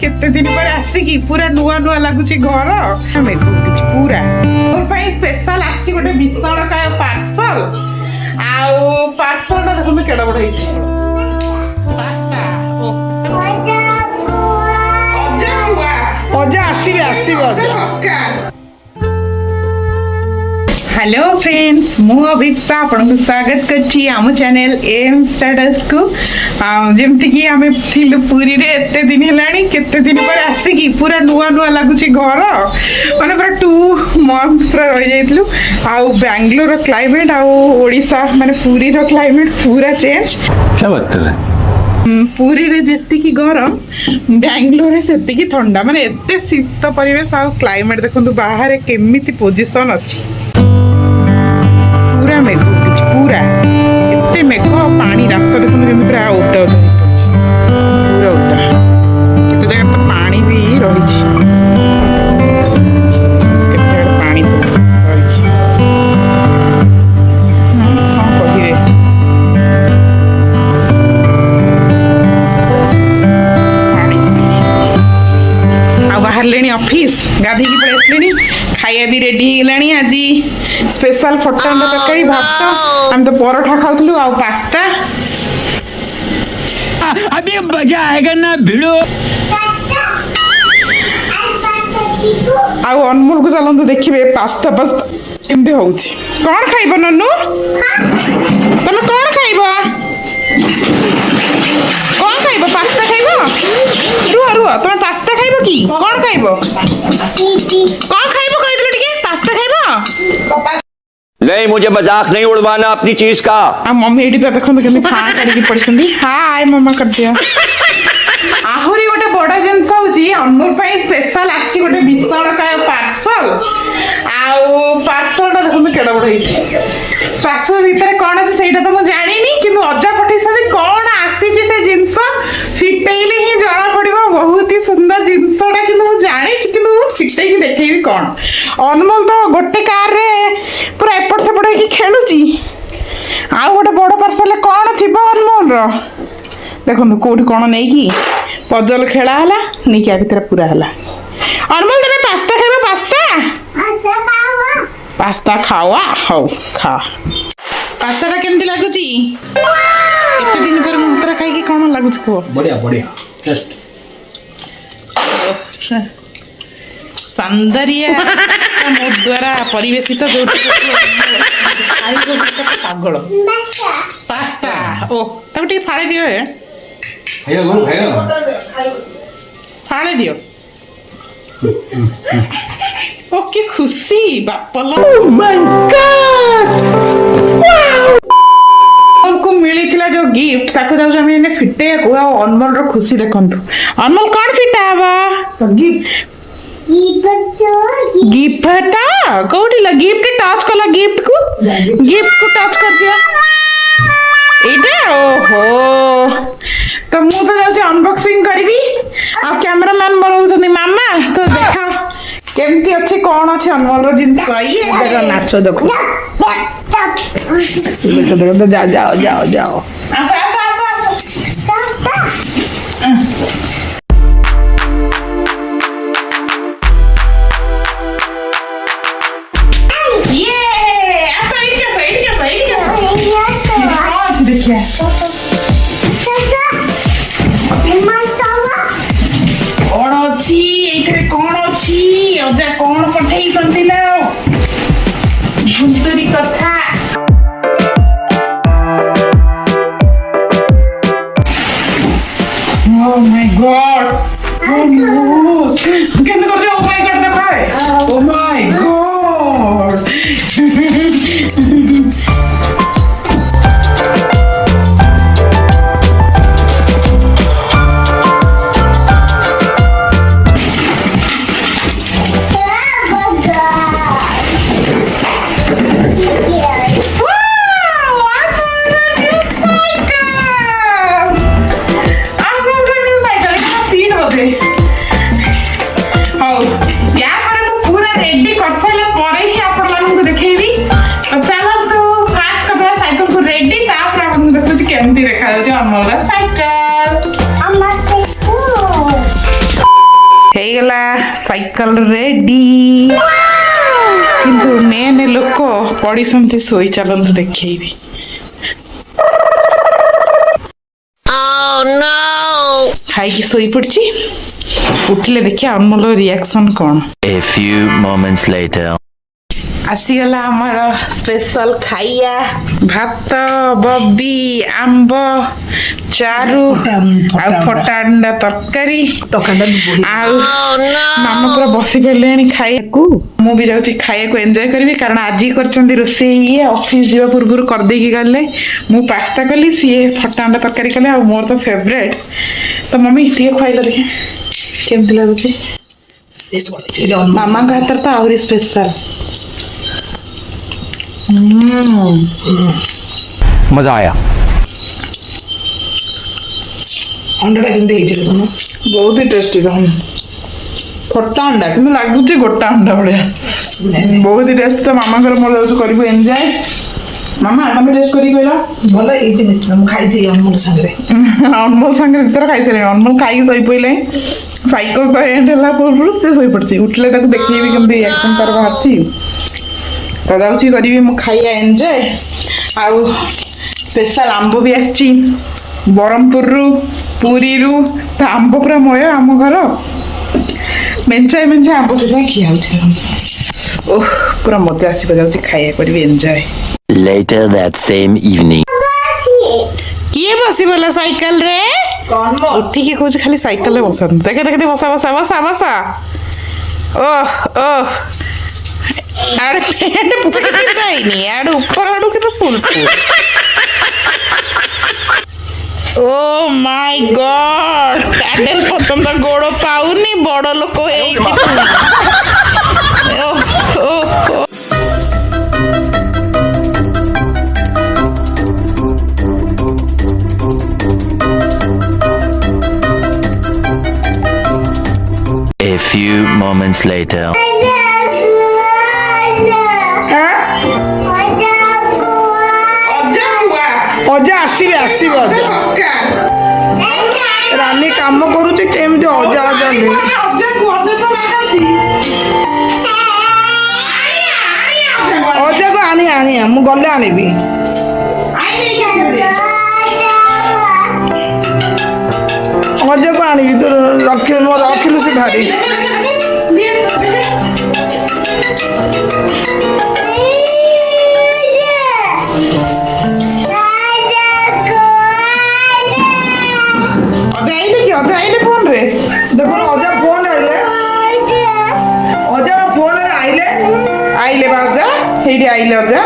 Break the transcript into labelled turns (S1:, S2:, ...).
S1: केते दिन पर आसिकी पूरा नुआ नुआ लागुची घर हमें घुटिच पूरा मोर पई स्पेशल आछि गोटे विशाल काय पार्सल आउ पार्सल ता देखो केडा बड हिच पास्ता ओ अजा आसीबे अजा हेलो फ्रेंड्स मु अभिप्सा आपन स्वागत करछि आम चैनल एम स्टेटस को जेमति कि आमे थिलु पुरी रे एते दिन हेलानी केते दिन पर आसीकी पूरा नुआ नुआ लागुची घर माने पूरा 2 मंथ पर रह जाइतलु आ बेंगलोर क्लाइमेट आ ओडिसा माने पुरी रो क्लाइमेट पूरा चेंज
S2: क्या बात कर रहे हैं
S1: पुरी रे जेति की गरम बेंगलोर रे सेति की ठंडा माने एते शीत परिवेश आ क्लाइमेट देखंतु बाहर केमिति पोजीशन अछि पूरा मेघ उठिଛି पूरा एते मेघ पानी रास्ता देखुन जेमि पूरा ओदा पूरा ओदा केते जगह तो पानी भी रहिଛି केते जगह पानी रहिଛି हां कहिरे पानी आ बाहर लेनी ऑफिस गाधी की पड़े लेनी खाइया भी रेडी हेलानी आज स्पेशल फटांडा तरकारी भात हम तो परोठा खाउथलु आ पास्ता
S2: अभी मजा आएगा ना भिड़ो
S1: आ अनमोल को चलंतु देखिबे पास्ता पास्ता केमते होउची कोन खाइबो नन्नू तमे कोन खाइबो कोन खाइबो पास्ता खाइबो रुआ रुआ तमे पास्ता खाइबो की कोन खाइबो कोन खाइबो कहि दिलो ठीक पास्ता खाइबो
S2: नहीं, मुझे मजाक नहीं उड़वाना अपनी चीज का।
S1: आ मम्मी एडी पे देखो केमती फाँ करिकी पड़छंदी हाय मम्मा कर दिया आहुरी गोटे बड़ा जिनस होची अनमोल पई स्पेशल आछि गोटे विशाल काय पार्सल आउ पार्सल ता देखो केडा बड हिची स्वास भीतर कोन अछि सेटा तो म जानिनी किंतु अजा पठै सदी कोन आसी जे से जिनस फिटेइले ही जणा पड़िबो बहुत ही सुंदर जिनसडा किंतु म जानि छि किंतु फिटेइ की देखैबी कोन अनमोल तो गोटे कार रे पूरा एपट सेपट होई खेलुची आउ गोटे बड़ पार्सल कोन थिबो अनमोल रो देखो कोठी कोन नै की पजल खेला हला निका भीतर पूरा हला अनमोल तमे पास्ता खाइबो पास्ता खावा हौ खा पास्ता केमती लागुची केते दिन पर मुंतरा खाइ की कोन लागुची को
S2: बढ़िया बढ़िया जस्ट
S1: सौंदर्य मो द्वारा परिवेशित जो पागल पास्ता ओ तब टी फाड़े दियो है फाड़े दियो ओके खुशी बापला ओह माय गॉड हमको मिली थिला जो गिफ्ट ताको जाउ हम एने फिटे को अनमोल रो खुशी देखंतु अनमोल कोन फिटा हवा गिफ्ट गिफ्ट कौटी ला गिफ्ट टच कला गिफ्ट को टच कर दिया एटा ओहो तो मु तो जाउची अनबॉक्सिंग करबी आ कैमरामैन मरउथनी मामा तो देखा केमती अच्छे कौन अच्छे अनमोल रो जिन पाइए देखो नाचो देखो देखो जा जाओ जाओ जाओ देखिए कौन अच्छी एथरे कौन अच्छी अजा कौन पठेई संतिलो भुतरी कथा oh my god oh no केन कर ओ माय गॉड देखा ओ माय गॉड ହେଇଗଲା ସାଇକେଲ ରେଡି। କିନ୍ତୁ ମେନ୍ ଲୋକ ପଡ଼ିଛନ୍ତି ଶୋଇ, ଚାଲନ୍ତୁ ଦେଖେଇବି। ଖାଇକି ଶୋଇ ପଡିଛି, ଉଠିଲେ ଦେଖିଆ ଅନମୋଲ ରିଆକ୍ସନ କଣ।
S3: A few moments later.
S1: ଆସିଗଲା ଆମର ସ୍ପେଶାଲ ଖାଇବା, ଭାତ, ବବି, ଆମ୍ବ, ଚାରୁ ଆଉ ଫଟା ଅଣ୍ଡା ତରକାରୀ। ଆଉ ମାମା ପୁରା ବସି ପଡ଼ିଲେଣି ଖାଇବାକୁ। ମୁଁ ବି ଯାଉଛି ଖାଇବାକୁ ଏନ୍ଜୟ କରିବି, କାରଣ ଆଜି କରିଛନ୍ତି ରୋଷେଇ ଇଏ ଅଫିସ ଯିବା ପୂର୍ବରୁ କରିଦେଇକି ଗଲେ। ମୁଁ ପାସ୍ତା କଲି, ସିଏ ଫଟା ଅଣ୍ଡା ତରକାରୀ କଲେ, ଆଉ ମୋର ତ ଫେଭରେଟ୍। ତ ମମି ଟିକେ ଖୁଆଇଲ ଦେଖେ କେମିତି ଲାଗୁଛି। ମାମାଙ୍କ ହାତରେ ତ ଆହୁରି ସ୍ପେଶାଲ।
S3: मजा आया।
S4: ଅଣ୍ଡାଟା କେମିତି ହେଇଛି ଦେଖୁନ।
S1: ବହୁତ ହି ଟେଷ୍ଟି ରହୁନି ଫଟା ଅଣ୍ଡା, କିନ୍ତୁ ଲାଗୁଛି ଗୋଟା ଅଣ୍ଡା ଭଳିଆ। ବହୁତ ହି ଟେଷ୍ଟ। ତ ମାମାଙ୍କର ମୋର ଯାଉଛୁ କରିବୁ ଏନ୍ଜୟ। ମାମା ତମେ ଟେଷ୍ଟ କରିକି କହିଲ।
S4: ଭଲ ହେଇଛି ନିଶ୍ଚିତ, ମୁଁ ଖାଇଥିଲି ଅନମୋଲ ସାଙ୍ଗରେ।
S1: ଅନମୋଲ ସାଙ୍ଗରେ ଭିତରେ ଖାଇସାରିଲେଣି। ଅନମୋଲ ଖାଇକି ଶୋଇପଇଲେ। ସାଇକେଲ ତ ଏଣ୍ଡ ହେଲା ପୂର୍ବରୁ ସେ ଶୋଇପଡ଼ିଛି। ଉଠିଲେ ତାକୁ ଦେଖେଇବି କେମିତି ରିଆକ୍ସନ ତାର ବାହାରିଛି। ତ ଯାଉଛି କରିବି ମୁଁ ଖାଇବା ଏନ୍ଜୟ। ଆଉ ସ୍ପେଶାଲ ଆମ୍ବ ବି ଆସିଛି ବ୍ରହ୍ମପୁରରୁ, ପୁରୀରୁ। ତ ଆମ୍ବ ପୁରା ମୟ ଆମ ଘର, ମେଞ୍ଚାଏ ମେଞ୍ଚାଏ ଆମ୍ବ ସେଥିପାଇଁ ଖିଆ ହଉଛି। ଓହ ପୁରା ମଜା ଆସିବ। ଯାଉଛି ଖାଇବା କରିବି enjoy.
S3: Later that same evening.
S1: କିଏ ବସିବଲା ସାଇକେଲରେ? ଉଠିକି କହୁଛି ଖାଲି ସାଇକେଲରେ ବସନ୍ତୁ। ଦେଖେ ଦେଖେ ବସା ବସା ବସା ବସା। ଓହ ଓହ ଆଡେ ପେଣ୍ଟ ହେଇନି, ଆଡେ ଉପର ଆଡୁ କିନ୍ତୁ ଫୁଲ ଫୁଲ। ଓ ମାଇ ଗଡ୍, ପ୍ୟାଡେଲ ପର୍ଯ୍ୟନ୍ତ ଗୋଡ ପାଉନି, ବଡ ଲୋକ ହେଇଛି।
S3: A few moments later.
S4: ଅଜା ଆସିବେ ଆସିବେ ଅଜା। ରାନୀ କାମ କରୁଛି, କେମିତି ଅଜା ଅଜା ଅଜାକୁ ଆଣିଆ ମୁଁ ଗଲେ ଆଣିବି। ଅଜାକୁ ଆଣିବି, ତୁ ରଖିଲୁ ସେ ଭାରି। ଦେଖୁନ ଅଜା ଫୋନ ଆଇଲେ, ଅଜା ଫୋନରେ ଆଇଲେ।
S1: ଆଇଲେ ବା ଅଜା, ହେଇଠି ଆଇଲେ ଅଜା।